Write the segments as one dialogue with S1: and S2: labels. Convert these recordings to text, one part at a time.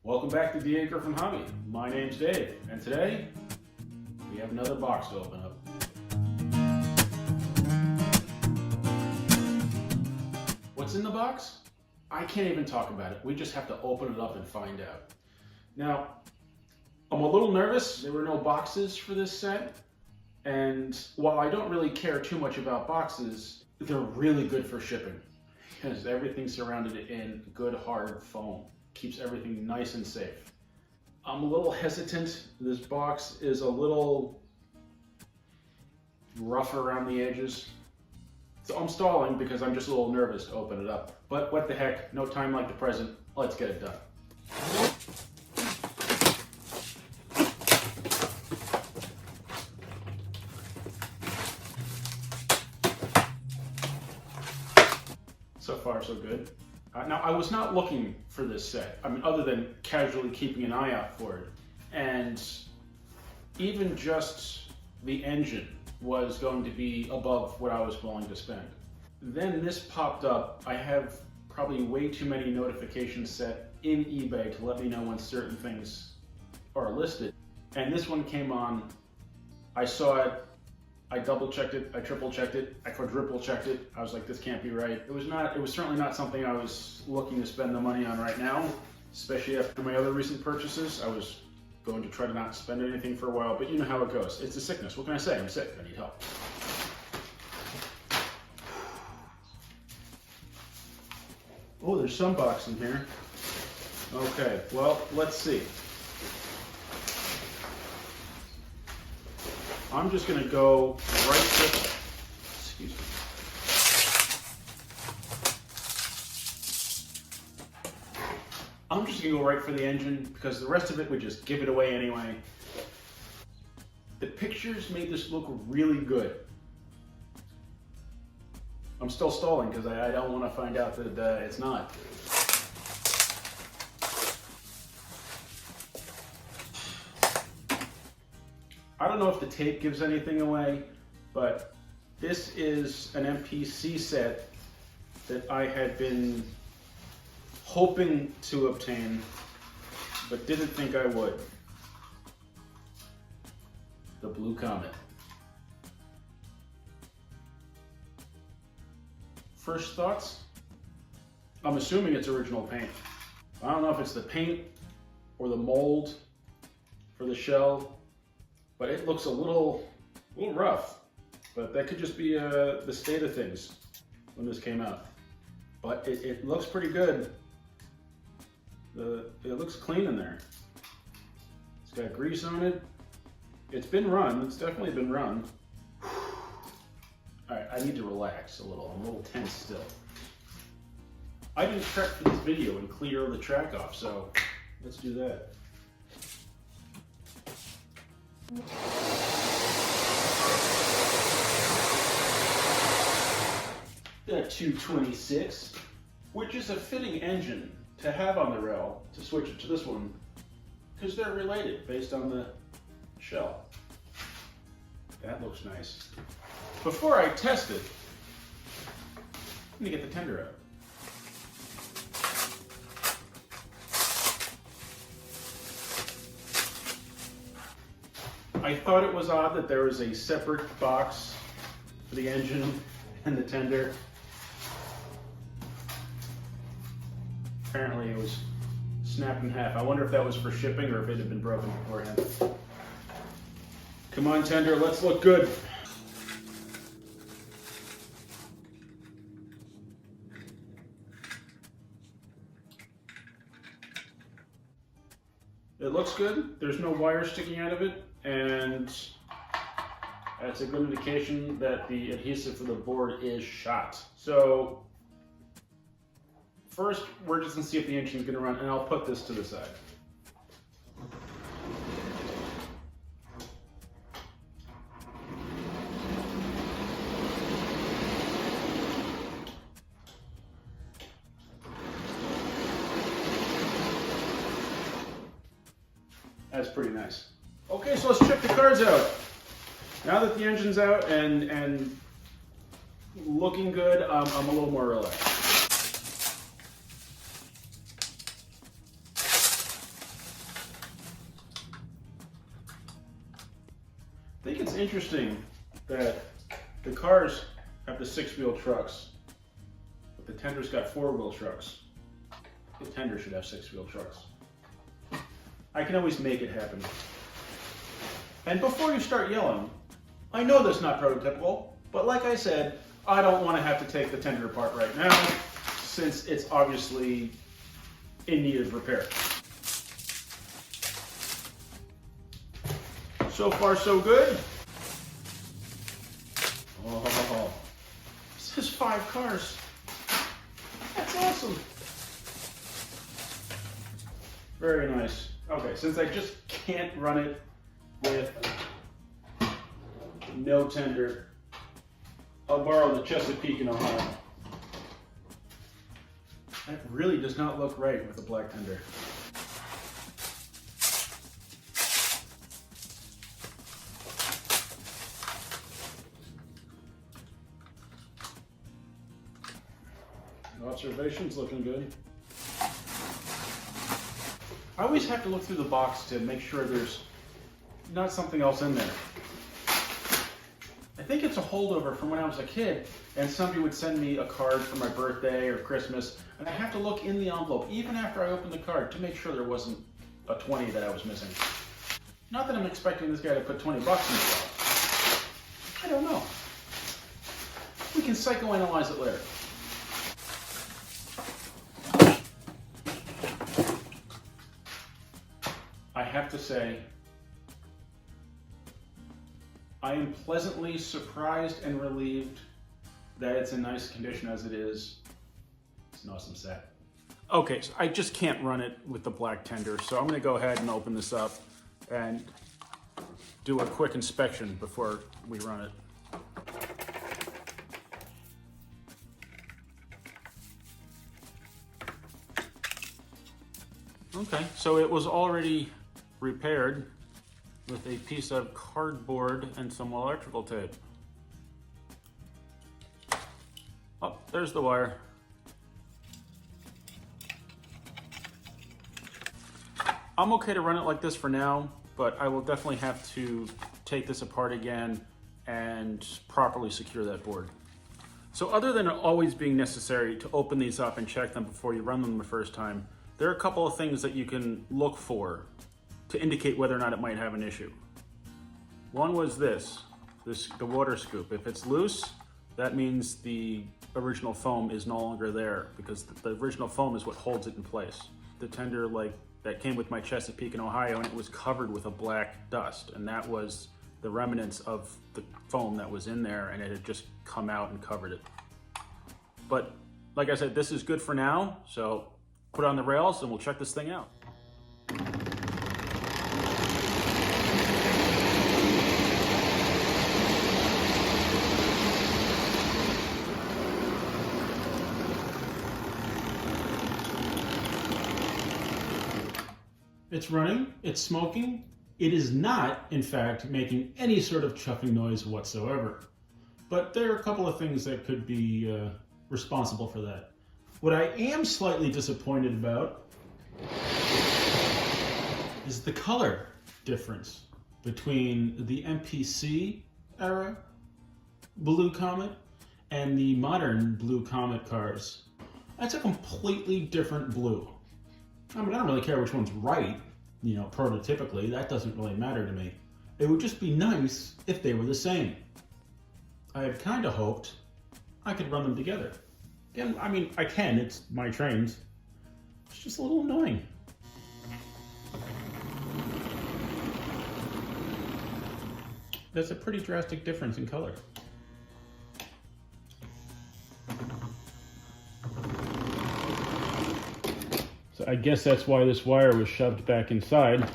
S1: Welcome back to Dagryffyn Hobby. My name's Dave, and today we have another box to open up. What's in the box? I can't even talk about it. We just have to open it up and find out. Now, I'm a little nervous. There were no boxes for this set, and while I don't really care too much about boxes, they're really good for shipping because everything's surrounded in good hard foam. Keeps everything nice and safe. I'm a little hesitant. This box is a little rough around the edges. So I'm stalling because I'm just a little nervous to open it up. But what the heck, no time like the present. Let's get it done. So far, so good. Now, I was not looking for this set, other than casually keeping an eye out for it. And even just the engine was going to be above what I was willing to spend. Then this popped up. I have probably way too many notifications set in eBay to let me know when certain things are listed. And this one came on, I saw it, I double checked it, I triple checked it, I quadruple checked it. I was like, this can't be right. It was certainly not something I was looking to spend the money on right now, especially after my other recent purchases. I was going to try to not spend anything for a while, but you know how it goes. It's a sickness. What can I say? I'm sick. I need help. Oh, there's some box in here. Okay, well, let's see. I'm just going to go right to, excuse me. I'm just going to go right for the engine because the rest of it would just give it away anyway. The pictures made this look really good. I'm still stalling because I don't want to find out that it's not. I don't know if the tape gives anything away, but this is an MPC set that I had been hoping to obtain, but didn't think I would. The Blue Comet. First thoughts? I'm assuming it's original paint. I don't know if it's the paint or the mold for the shell, but it looks a little rough. But that could just be the state of things when this came out. But it looks pretty good. It looks clean in there. It's got grease on it. It's been run. It's definitely been run. All right, I need to relax a little. I'm a little tense still. I didn't prep for this video and clear the track off, so let's do that. The 226, which is a fitting engine to have on the rail to switch it to this one, because they're related based on the shell. That looks nice. Before I test it, let me get the tender out. I thought it was odd that there was a separate box for the engine and the tender. Apparently it was snapped in half. I wonder if that was for shipping or if it had been broken beforehand. Come on, tender, let's look good. It looks good. There's no wire sticking out of it, and that's a good indication that the adhesive for the board is shot. So first, we're just gonna see if the engine's gonna run, and I'll put this to the side. That's pretty nice. Okay, so let's check the cards out. Now that the engine's out and looking good, I'm a little more relaxed. I think it's interesting that the cars have the 6-wheel trucks, but the tender's got 4-wheel trucks. The tender should have 6-wheel trucks. I can always make it happen. And before you start yelling, I know that's not prototypical, but like I said, I don't want to have to take the tender apart right now, since it's obviously in need of repair. So far, so good. Oh, this is 5 cars. That's awesome. Very nice. Okay, since I just can't run it with no tender, I'll borrow the Chesapeake in Ohio. That really does not look right with the black tender. Observations looking good. I always have to look through the box to make sure there's not something else in there. I think it's a holdover from when I was a kid and somebody would send me a card for my birthday or Christmas, and I have to look in the envelope even after I open the card to make sure there wasn't a 20 that I was missing. Not that I'm expecting this guy to put 20 bucks in the car. I don't know. We can psychoanalyze it later. I have to say, I am pleasantly surprised and relieved that it's in nice condition as it is. It's an awesome set. Okay, so I just can't run it with the black tender, so I'm going to go ahead and open this up and do a quick inspection before we run it. Okay, so it was already repaired with a piece of cardboard and some electrical tape. Oh, there's the wire. I'm okay to run it like this for now, but I will definitely have to take this apart again and properly secure that board. So other than it always being necessary to open these up and check them before you run them the first time, there are a couple of things that you can look for to indicate whether or not it might have an issue. One was the water scoop. If it's loose, that means the original foam is no longer there, because the original foam is what holds it in place. The tender that came with my Chesapeake in Ohio, and it was covered with a black dust, and that was the remnants of the foam that was in there, and it had just come out and covered it. But like I said, this is good for now, so put it on the rails and we'll check this thing out. It's running, it's smoking. It is not, in fact, making any sort of chuffing noise whatsoever. But there are a couple of things that could be responsible for that. What I am slightly disappointed about is the color difference between the MPC era Blue Comet and the modern Blue Comet cars. That's a completely different blue. I mean, I don't really care which one's right, prototypically. That doesn't really matter to me. It would just be nice if they were the same. I had kind of hoped I could run them together. Again, I mean, I can, it's my trains. It's just a little annoying. That's a pretty drastic difference in color. So I guess that's why this wire was shoved back inside.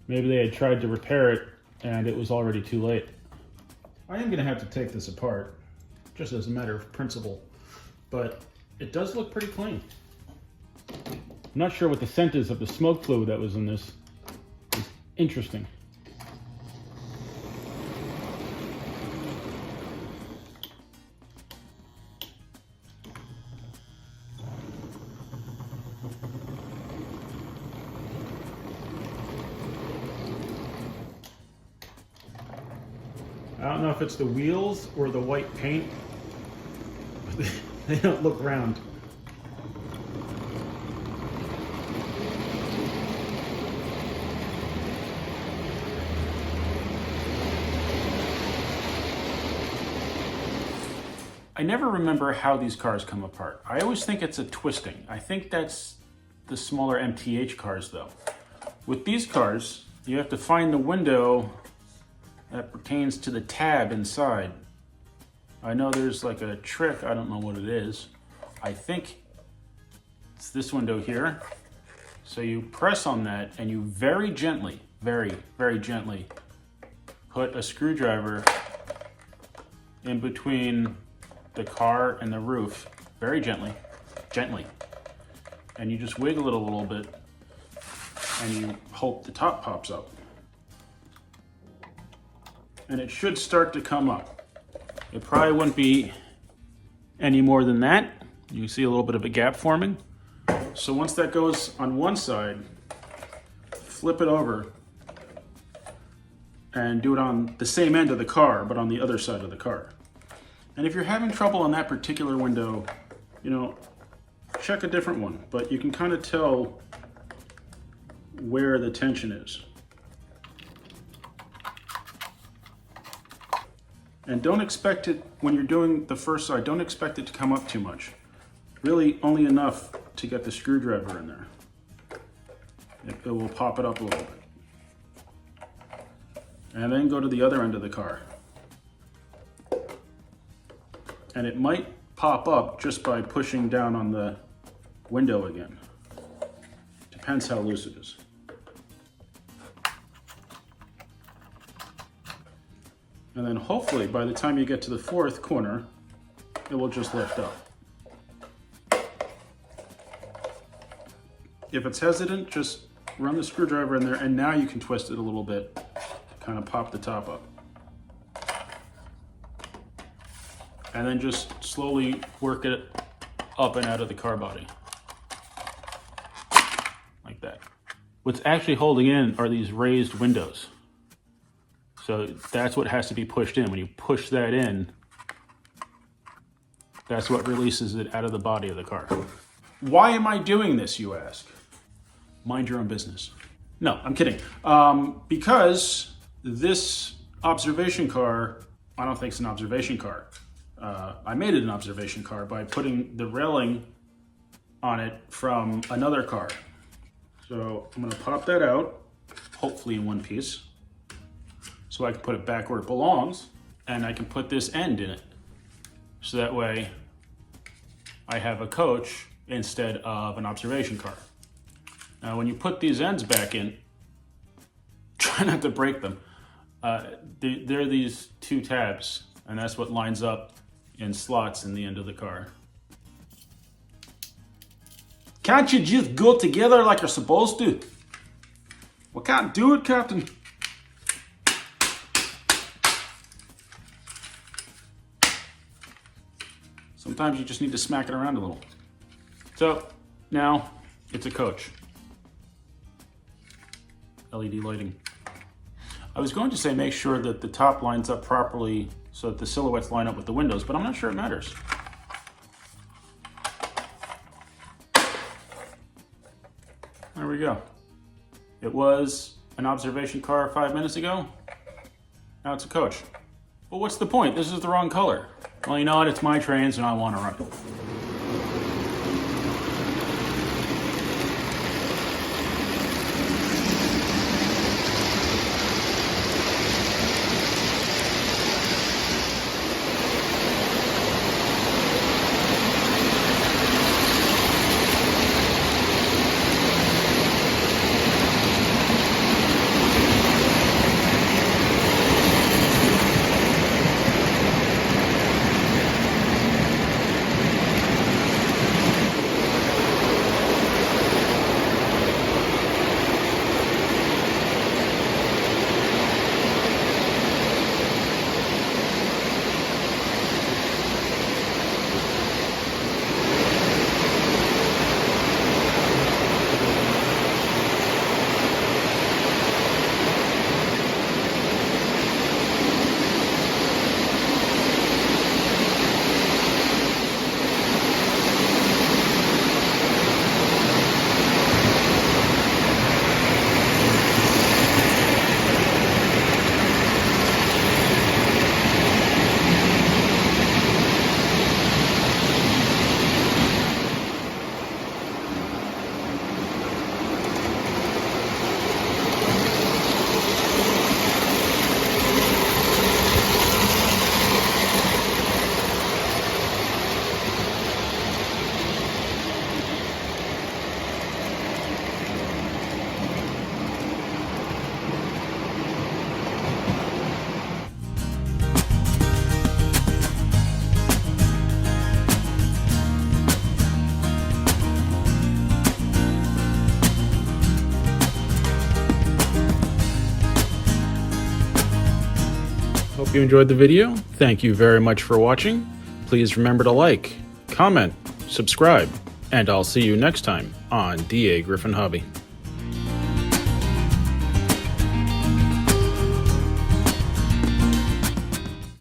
S1: Maybe they had tried to repair it and it was already too late. I am gonna have to take this apart, just as a matter of principle, but it does look pretty clean. I'm not sure what the scent is of the smoke fluid that was in this. It's interesting. I don't know if it's the wheels or the white paint, but they don't look round. I never remember how these cars come apart. I always think it's a twisting. I think that's the smaller MTH cars though. With these cars, you have to find the window that pertains to the tab inside. I know there's like a trick, I don't know what it is. I think it's this window here. So you press on that and you very gently, very, very gently put a screwdriver in between the car and the roof, very gently, and you just wiggle it a little bit and you hope the top pops up. And it should start to come up. It probably wouldn't be any more than that. You can see a little bit of a gap forming. So once that goes on one side, flip it over and do it on the same end of the car, but on the other side of the car. And if you're having trouble on that particular window, you know, check a different one, but you can kind of tell where the tension is. And don't expect it, when you're doing the first side, don't expect it to come up too much. Really only enough to get the screwdriver in there. It will pop it up a little bit. And then go to the other end of the car. And it might pop up just by pushing down on the window again. Depends how loose it is. And then hopefully by the time you get to the fourth corner, it will just lift up. If it's hesitant, just run the screwdriver in there and now you can twist it a little bit to kind of pop the top up. And then just slowly work it up and out of the car body. Like that. What's actually holding in are these raised windows. So that's what has to be pushed in. When you push that in, that's what releases it out of the body of the car. Why am I doing this, you ask? Mind your own business. No, I'm kidding. Because this observation car, I don't think it's an observation car. I made it an observation car by putting the railing on it from another car. So I'm gonna pop that out, hopefully in one piece, so I can put it back where it belongs, and I can put this end in it. So that way I have a coach instead of an observation car. Now when you put these ends back in, try not to break them. There are these two tabs, and that's what lines up in slots in the end of the car. Can't you just go together like you're supposed to? Well, can't do it, Captain. Sometimes you just need to smack it around a little. So now it's a coach. LED lighting. I was going to say make sure that the top lines up properly so that the silhouettes line up with the windows, but I'm not sure it matters. There we go. It was an observation car 5 minutes ago. Now it's a coach. Well, what's the point? This is the wrong color. Well, you know what? It's my trains and I want to run it. Hope you enjoyed the video. Thank you very much for watching. Please remember to like, comment, subscribe, and I'll see you next time on Dagryffyn Hobby.